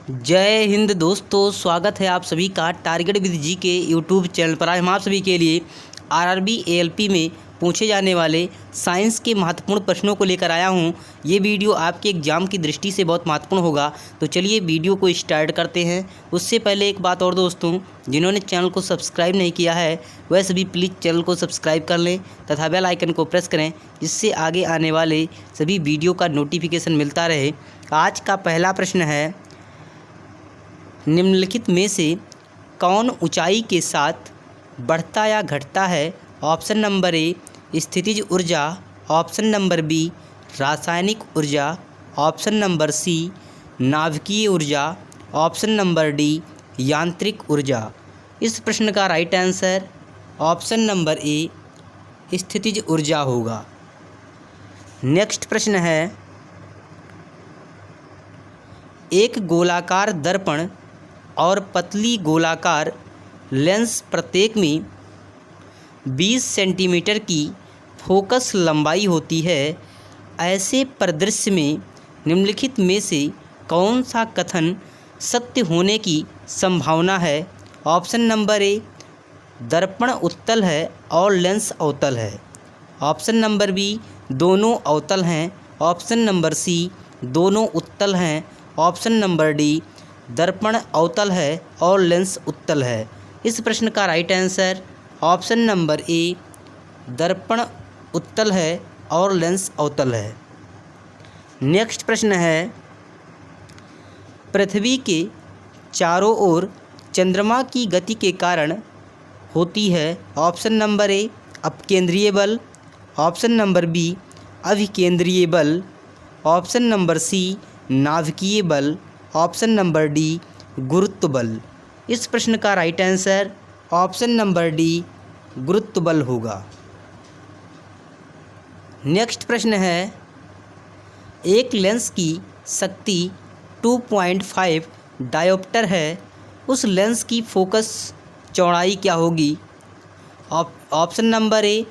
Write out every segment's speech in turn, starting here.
जय हिंद दोस्तों, स्वागत है आप सभी का टारगेट विद जी के यूट्यूब चैनल पर। आज हम आप सभी के लिए आरआरबी एएलपी में पूछे जाने वाले साइंस के महत्वपूर्ण प्रश्नों को लेकर आया हूं। ये वीडियो आपके एग्जाम की दृष्टि से बहुत महत्वपूर्ण होगा, तो चलिए वीडियो को स्टार्ट करते हैं। उससे पहले एक बात और दोस्तों, जिन्होंने चैनल को सब्सक्राइब नहीं किया है वह सभी प्लीज़ चैनल को सब्सक्राइब कर लें तथा बेल आइकन को प्रेस करें, जिससे आगे आने वाले सभी वीडियो का नोटिफिकेशन मिलता रहे। आज का पहला प्रश्न है, निम्नलिखित में से कौन ऊंचाई के साथ बढ़ता या घटता है? ऑप्शन नंबर ए स्थितिज ऊर्जा, ऑप्शन नंबर बी रासायनिक ऊर्जा, ऑप्शन नंबर सी नाभिकीय ऊर्जा, ऑप्शन नंबर डी यांत्रिक ऊर्जा। इस प्रश्न का राइट आंसर ऑप्शन नंबर ए स्थितिज ऊर्जा होगा। नेक्स्ट प्रश्न है, एक गोलाकार दर्पण और पतली गोलाकार लेंस प्रत्येक में 20 सेंटीमीटर की फोकस लंबाई होती है। ऐसे परिदृश्य में निम्नलिखित में से कौन सा कथन सत्य होने की संभावना है? ऑप्शन नंबर ए दर्पण उत्तल है और लेंस अवतल है, ऑप्शन नंबर बी दोनों अवतल हैं, ऑप्शन नंबर सी दोनों उत्तल हैं, ऑप्शन नंबर डी दर्पण अवतल है और लेंस उत्तल है। इस प्रश्न का राइट आंसर ऑप्शन नंबर ए दर्पण उत्तल है और लेंस अवतल है। नेक्स्ट प्रश्न है, पृथ्वी के चारों ओर चंद्रमा की गति के कारण होती है। ऑप्शन नंबर ए अपकेंद्रीय बल, ऑप्शन नंबर बी अभिकेंद्रीय बल, ऑप्शन नंबर सी नाभिकीय बल, ऑप्शन नंबर डी गुरुत्व बल। इस प्रश्न का right answer option number D गुरुत्व बल होगा। नेक्स्ट प्रश्न है, एक लेंस की शक्ति 2.5 डायोप्टर है, उस लेंस की फोकस चौड़ाई क्या होगी? Option number A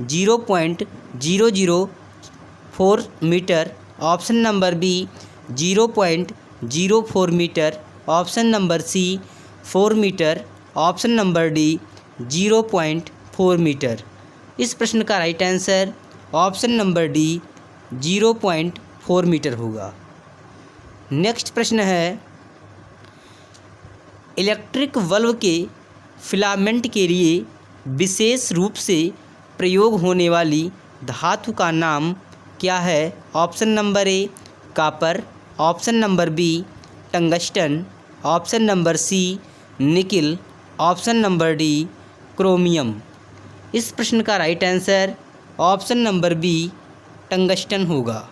0.004 metre, option number B 0.04 metre, option number C 4 metre, option number D 0.4 metre. इस प्रश्न का right answer option number D 0.4 metre होगा। नेक्स्ट प्रश्न है, इलेक्ट्रिक बल्ब के फिलामेंट के लिए विशेष रूप से प्रयोग होने वाली धातु का नाम क्या है? Option number A copper, option number B tungsten, option number C nickel, option number D chromium. इस प्रश्न का right answer option number B tungsten होगा।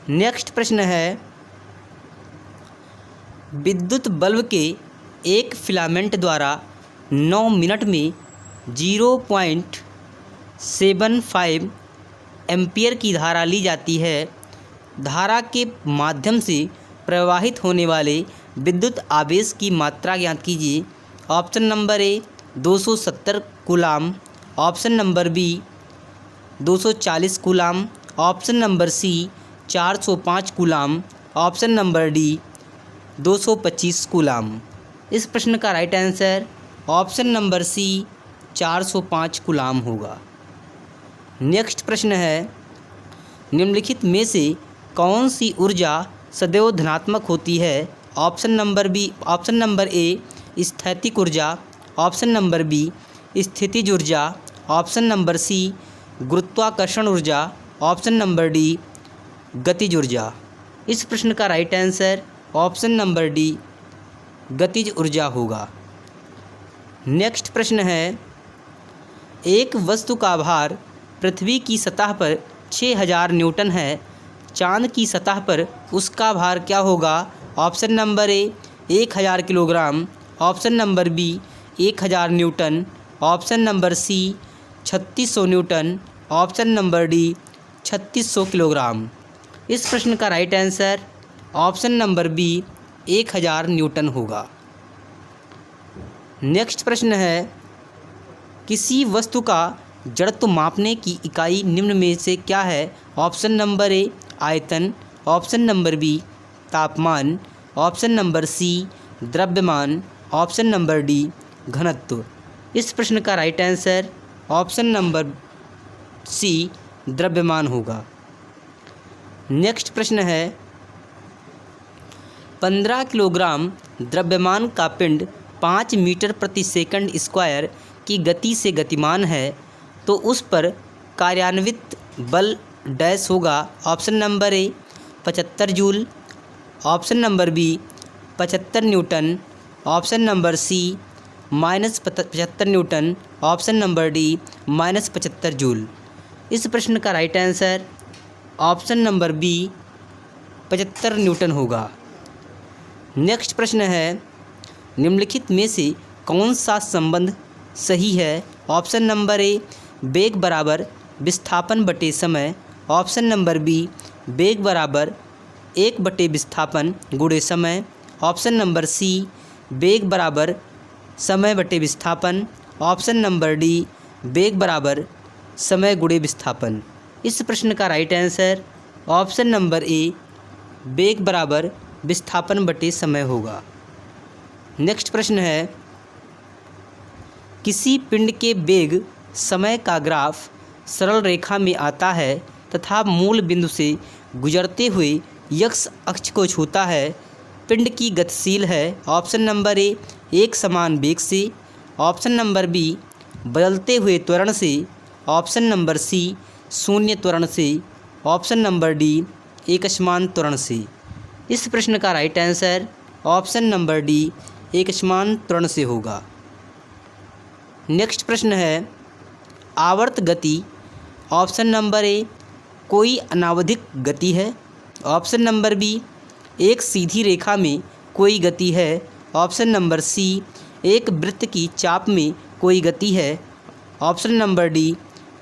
नेक्स्ट प्रश्न है, विद्युत बल्ब के एक फिलामेंट द्वारा 9 मिनट में 0.75 एम्पियर की धारा ली जाती है। धारा के माध्यम से प्रवाहित होने वाले विद्युत आवेश की मात्रा ज्ञात कीजिए। Option number A 270 coulomb, option number B 240 coulomb, option number C 405 coulomb, option number D 225 coulomb. इस प्रश्न का right answer option number C 405 coulomb होगा। नेक्स्ट प्रश्न है, निम्नलिखित में से कौन सी ऊर्जा सदैव धनात्मक होती है? ऑप्शन नंबर ए स्थैतिक ऊर्जा, ऑप्शन नंबर बी स्थितिज ऊर्जा, ऑप्शन नंबर सी गुरुत्वाकर्षण ऊर्जा, ऑप्शन नंबर डी गतिज ऊर्जा। इस प्रश्न का right answer option number D गतिज ऊर्जा होगा। नेक्स्ट प्रश्न है, एक वस्तु का भार पृथ्वी की सतह पर 6000 न्यूटन है, चांद की सतह पर उसका भार क्या होगा? Option number A 1000 kilogram, option number B 1000 newton, option number C 3600 newton, option number D 3600 kilogram. इस प्रश्न का right answer option number B 1000 newton होगा। नेक्स्ट प्रश्न है, किसी वस्तु का जड़त्व मापने की इकाई निम्न में से क्या है? ऑप्शन नंबर ए आयतन, ऑप्शन नंबर बी तापमान, ऑप्शन नंबर सी द्रव्यमान, ऑप्शन नंबर डी घनत्व। इस प्रश्न का right answer option number C द्रव्यमान होगा। नेक्स्ट प्रश्न है 15 किलोग्राम द्रव्यमान का पिंड 5 मीटर प्रति सेकंड स्क्वायर की गति से गतिमान है तो उस पर कार्यान्वित बल डैश होगा। Option number A 75 joule, option number B 75 newton, option number C -75 newton, option number D -75 joule. इस प्रश्न का right answer option number B 75 newton होगा। नेक्स्ट प्रश्न है निम्नलिखित में से कौन सा संबंध सही है। ऑप्शन नंबर ए वेग बराबर विस्थापन बटे समय, ऑप्शन नंबर बी वेग बराबर 1 बटे विस्थापन गुणे समय, ऑप्शन नंबर सी वेग बराबर समय बटे विस्थापन, ऑप्शन नंबर डी वेग बराबर समय गुणे विस्थापन। इस प्रश्न का राइट आंसर ऑप्शन नंबर ए वेग बराबर विस्थापन बटे समय होगा। नेक्स्ट प्रश्न है किसी पिंड के वेग समय का ग्राफ सरल रेखा में आता है तथा मूल बिंदु से गुजरते हुए एक्स अक्ष को छूता है, पिंड की गतिशील है। ऑप्शन नंबर ए एक समान वेग से, ऑप्शन नंबर बी बदलते हुए त्वरण से, ऑप्शन नंबर सी शून्य त्वरण से, ऑप्शन नंबर डी एकसमान त्वरण से। इस प्रश्न का right answer option number D एकसमान त्वरण से होगा। नेक्स्ट प्रश्न है आवर्त गति। ऑप्शन नंबर ए कोई अनावधिक गति है, ऑप्शन नंबर बी एक सीधी रेखा में कोई गति है, ऑप्शन नंबर सी एक वृत्त की चाप में कोई गति है, ऑप्शन नंबर डी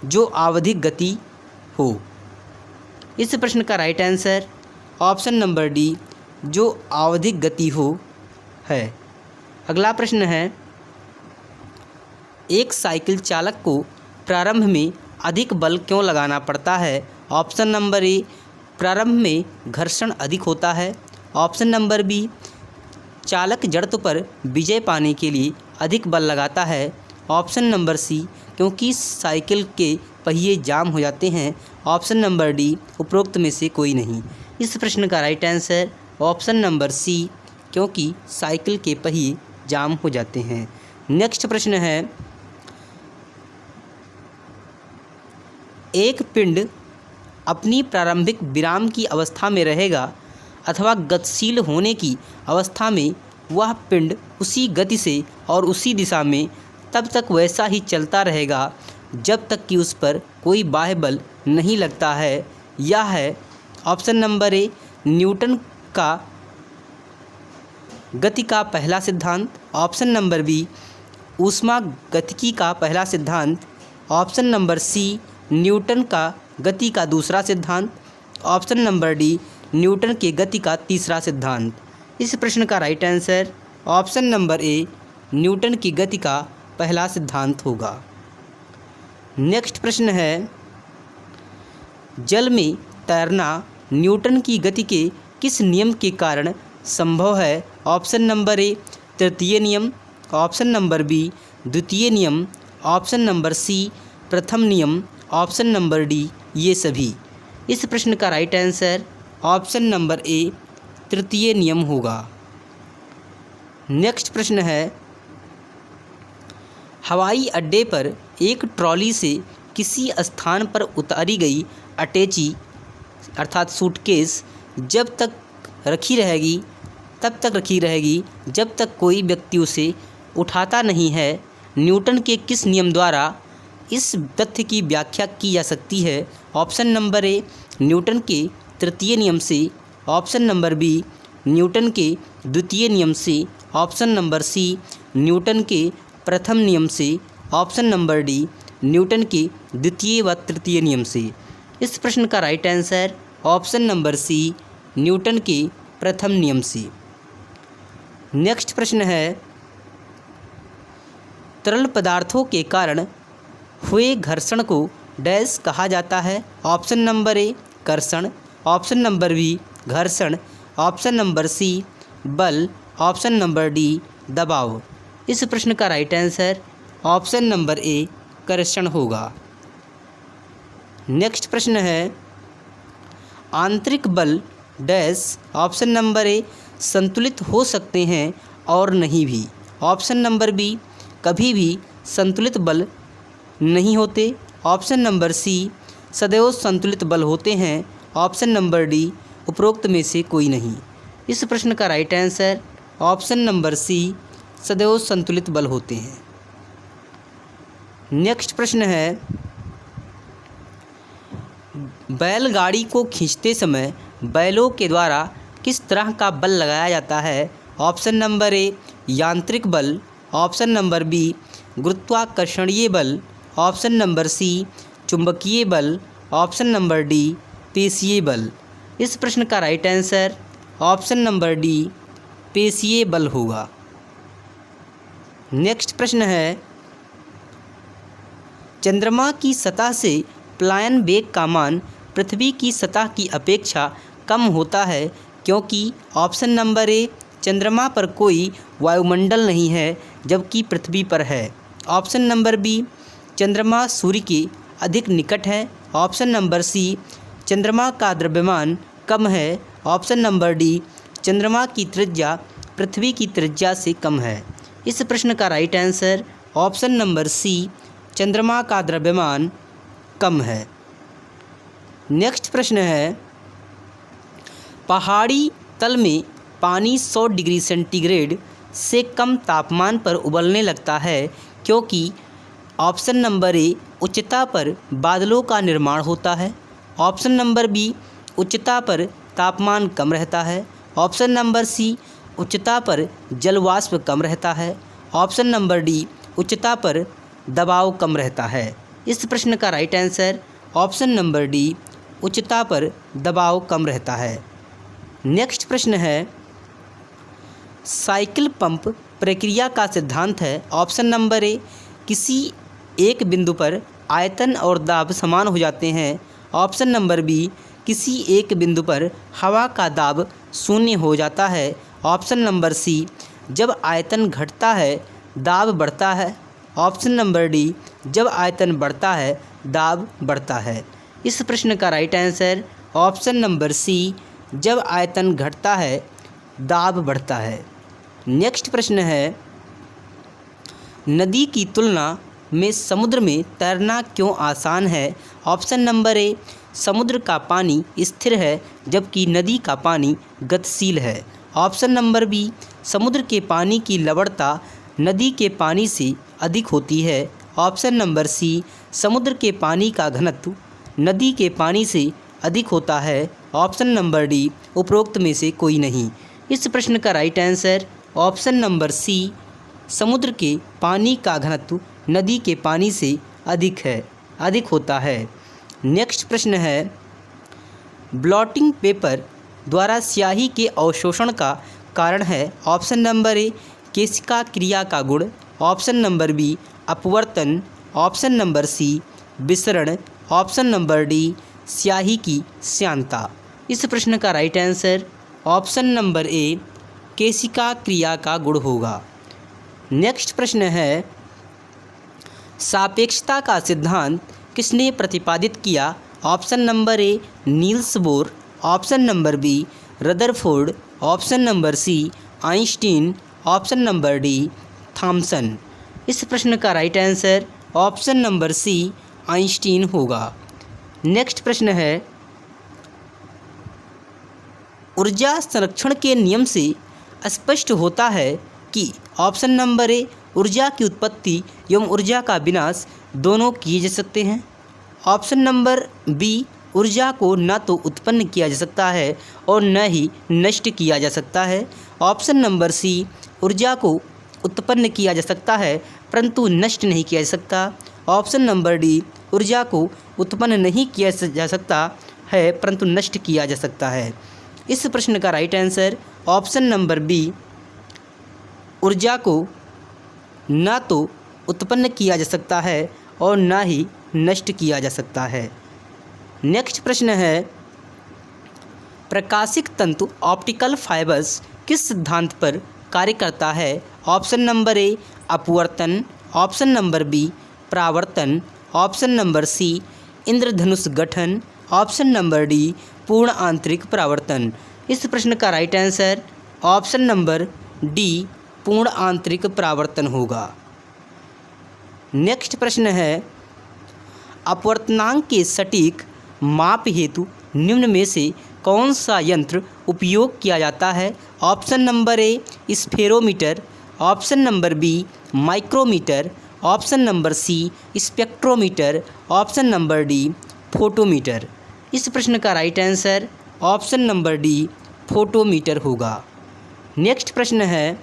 जो आवधिक गति हो। इस प्रश्न का right answer option number D जो आवधिक गति हो है। अगला प्रश्न है एक साइकिल चालक को प्रारंभ में अधिक बल क्यों लगाना पड़ता है। ऑप्शन नंबर ए प्रारंभ में घर्षण अधिक होता है, ऑप्शन नंबर बी चालक जड़त्व पर विजय पाने के लिए अधिक बल लगाता है, ऑप्शन नंबर सी क्योंकि साइकिल के पहिए जाम हो जाते हैं, ऑप्शन नंबर डी उपरोक्त में से कोई नहीं। इस प्रश्न का right answer option number C क्योंकि साइकिल के पहिए जाम हो जाते हैं। नेक्स्ट प्रश्न है एक पिंड अपनी प्रारंभिक विराम की अवस्था में रहेगा अथवा गतिशील होने की अवस्था में वह पिंड उसी गति से और उसी दिशा में तब तक वैसा ही चलता रहेगा जब तक कि उस पर कोई बाह्य बल नहीं लगता है। यह है ऑप्शन नंबर ए न्यूटन का गति का पहला सिद्धांत, ऑप्शन नंबर बी ऊष्मागतिकी का पहला सिद्धांत, ऑप्शन नंबर सी न्यूटन का गति का दूसरा सिद्धांत, ऑप्शन नंबर डी न्यूटन के गति का तीसरा सिद्धांत। इस प्रश्न का right answer option number A Newton की गति का पहला सिद्धांत होगा। नेक्स्ट प्रश्न है जल में तैरना न्यूटन की गति के किस नियम के कारण संभव है। ऑप्शन नंबर ए तृतीय नियम, ऑप्शन नंबर बी द्वितीय नियम, ऑप्शन नंबर सी प्रथम नियम, ऑप्शन नंबर डी ये सभी। इस प्रश्न का राइट आंसर ऑप्शन नंबर ए तृतीय नियम होगा। नेक्स्ट प्रश्न है हवाई अड्डे पर एक ट्रॉली से किसी स्थान पर उतारी गई अटैची अर्थात सूटकेस जब तक रखी रहेगी तब तक रखी रहेगी जब तक कोई व्यक्ति उसे उठाता नहीं है। न्यूटन के किस नियम द्वारा इस तथ्य की व्याख्या की जा सकती है। ऑप्शन नंबर ए न्यूटन के तृतीय नियम से, ऑप्शन नंबर बी न्यूटन के द्वितीय नियम से, ऑप्शन नंबर सी न्यूटन के प्रथम नियम से, ऑप्शन नंबर डी न्यूटन के द्वितीय व तृतीय नियम से। इस प्रश्न का right answer option number C Newton के प्रथम नियम से। नेक्स्ट प्रश्न है तरल पदार्थों के कारण हुए घर्षण को डैश कहा जाता है। ऑप्शन नंबर ए कर्षण, ऑप्शन नंबर बी घर्षण, ऑप्शन नंबर सी बल, ऑप्शन नंबर डी दबाव। इस प्रश्न का राइट आंसर ऑप्शन नंबर ए कर्षण होगा। नेक्स्ट प्रश्न है, आंतरिक बल डैश, ऑप्शन नंबर ए संतुलित हो सकते हैं और नहीं भी। ऑप्शन नंबर बी कभी भी संतुलित बल नहीं होते। ऑप्शन नंबर सी सदैव संतुलित बल होते हैं। ऑप्शन नंबर डी उपरोक्त में से कोई नहीं। इस प्रश्न का right answer option number C सदैव संतुलित बल होते हैं। नेक्स्ट प्रश्न है, बैलगाड़ी को खींचते समय बैलों के द्वारा किस तरह का बल लगाया जाता है। ऑप्शन नंबर ए यांत्रिक बल, ऑप्शन नंबर बी गुरुत्वाकर्षणीय बल, ऑप्शन नंबर सी चुंबकीय बल, ऑप्शन नंबर डी पेशीय बल। इस प्रश्न का right answer option number D पेशीय बल होगा। नेक्स्ट प्रश्न है, चंद्रमा की सतह से पलायन वेग का मान पृथ्वी की सतह की अपेक्षा कम होता है क्योंकि। ऑप्शन नंबर ए चंद्रमा पर कोई वायुमंडल नहीं है जबकि पृथ्वी पर है। ऑप्शन नंबर बी चंद्रमा सूर्य के अधिक निकट है। ऑप्शन नंबर सी चंद्रमा का द्रव्यमान कम है। ऑप्शन नंबर डी चंद्रमा की त्रिज्या पृथ्वी की त्रिज्या से कम है। इस प्रश्न का right answer option number C चंद्रमा का द्रव्यमान कम है। नेक्स्ट प्रश्न है, पहाड़ी तल में पानी 100 डिग्री सेंटीग्रेड से कम तापमान पर उबलने लगता है क्योंकि। ऑप्शन नंबर ए उच्चता पर बादलों का निर्माण होता है। ऑप्शन नंबर बी उच्चता पर तापमान कम रहता है। ऑप्शन नंबर सी उच्चता पर जलवाष्प कम रहता है। ऑप्शन नंबर डी उच्चता पर दबाव कम रहता है। इस प्रश्न का right answer option number D उच्चता पर दबाव कम रहता है। नेक्स्ट प्रश्न है, साइकिल पंप प्रक्रिया का सिद्धांत है। ऑप्शन नंबर ए किसी एक बिंदु पर आयतन और दाब समान हो जाते हैं। ऑप्शन नंबर बी किसी एक बिंदु पर हवा का दाब शून्य हो जाता है। ऑप्शन नंबर सी जब आयतन घटता है दाब बढ़ता है। ऑप्शन नंबर डी जब आयतन बढ़ता है दाब बढ़ता है। इस प्रश्न का right answer option number C जब आयतन घटता है दाब बढ़ता है। नेक्स्ट प्रश्न है, नदी की तुलना में समुद्र में तैरना क्यों आसान है। ऑप्शन नंबर ए समुद्र का पानी स्थिर है जबकि नदी का पानी गतिशील है। ऑप्शन नंबर बी समुद्र के पानी की लवणता नदी के पानी से अधिक होती है। ऑप्शन नंबर सी समुद्र के पानी का घनत्व नदी के पानी से अधिक होता है। ऑप्शन नंबर डी उपरोक्त में से कोई नहीं। इस प्रश्न का right answer option number C समुद्र के पानी का घनत्व नदी के पानी से अधिक होता है। नेक्स्ट प्रश्न है, ब्लॉटिंग पेपर द्वारा स्याही के अवशोषण का कारण है। ऑप्शन नंबर ए केशिका क्रिया का गुण। ऑप्शन नंबर बी अपवर्तन। ऑप्शन नंबर सी विसरण। ऑप्शन नंबर डी स्याही की श्यानता। इस प्रश्न का right answer option number A केशिका क्रिया का गुण होगा। नेक्स्ट प्रश्न है, सापेक्षता का सिद्धांत किसने प्रतिपादित किया। Option number A Niels Bohr. Option number B Rutherford. Option number C Einstein. Option number D Thomson. इस प्रश्न का right answer option number C Einstein होगा। नेक्स्ट प्रश्न है, ऊर्जा संरक्षण के नियम से स्पष्ट होता है कि। ऑप्शन नंबर ए ऊर्जा की उत्पत्ति एवं ऊर्जा का विनाश दोनों किए जा सकते हैं। ऑप्शन नंबर बी ऊर्जा को न तो उत्पन्न किया जा सकता है और न ही नष्ट किया जा सकता है। ऑप्शन नंबर सी ऊर्जा को उत्पन्न किया जा सकता है परंतु नष्ट नहीं किया जा सकता। ऑप्शन नंबर डी ऊर्जा को उत्पन्न नहीं किया जा सकता है परंतु नष्ट किया जा सकता है। इस प्रश्न का right answer option number B ऊर्जा को न तो उत्पन्न किया जा सकता है और न ही नष्ट किया जा सकता है। नेक्स्ट प्रश्न है, प्रकाशिक तंतु ऑप्टिकल फाइबर्स किस सिद्धांत पर कार्य करता है? ऑप्शन नंबर ए अपवर्तन, ऑप्शन नंबर बी परावर्तन, ऑप्शन नंबर सी इंद्रधनुष गठन, ऑप्शन नंबर डी पूर्ण आंतरिक परावर्तन। इस प्रश्न का right answer option number D पूर्ण आंतरिक परावर्तन होगा। नेक्स्ट प्रश्न है, अपवर्तनांक के सटीक माप हेतु निम्न में से कौन सा यंत्र उपयोग किया जाता है? Option number A spherometer, option number B micrometer, option number C spectrometer, option number D photometer. इस प्रश्न का right answer option number D photometer होगा। नेक्स्ट प्रश्न है,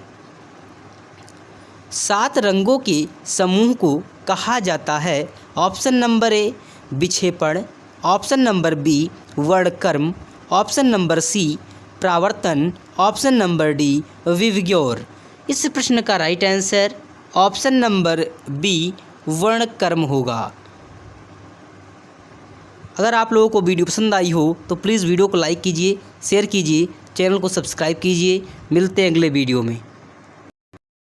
7 रंगों के समूह को कहा जाता है? ऑप्शन नंबर ए विक्षेपण, ऑप्शन नंबर बी वर्णक्रम, ऑप्शन नंबर सी परावर्तन, ऑप्शन नंबर डी विविग्योर। इस प्रश्न का right answer option number B वर्णक्रम होगा। अगर आप लोगों को वीडियो पसंद आई हो तो प्लीज़ वीडियो को लाइक कीजिए, शेयर कीजिए, चैनल को सब्सक्राइब कीजिए। मिलते हैं अगले वीडियो में।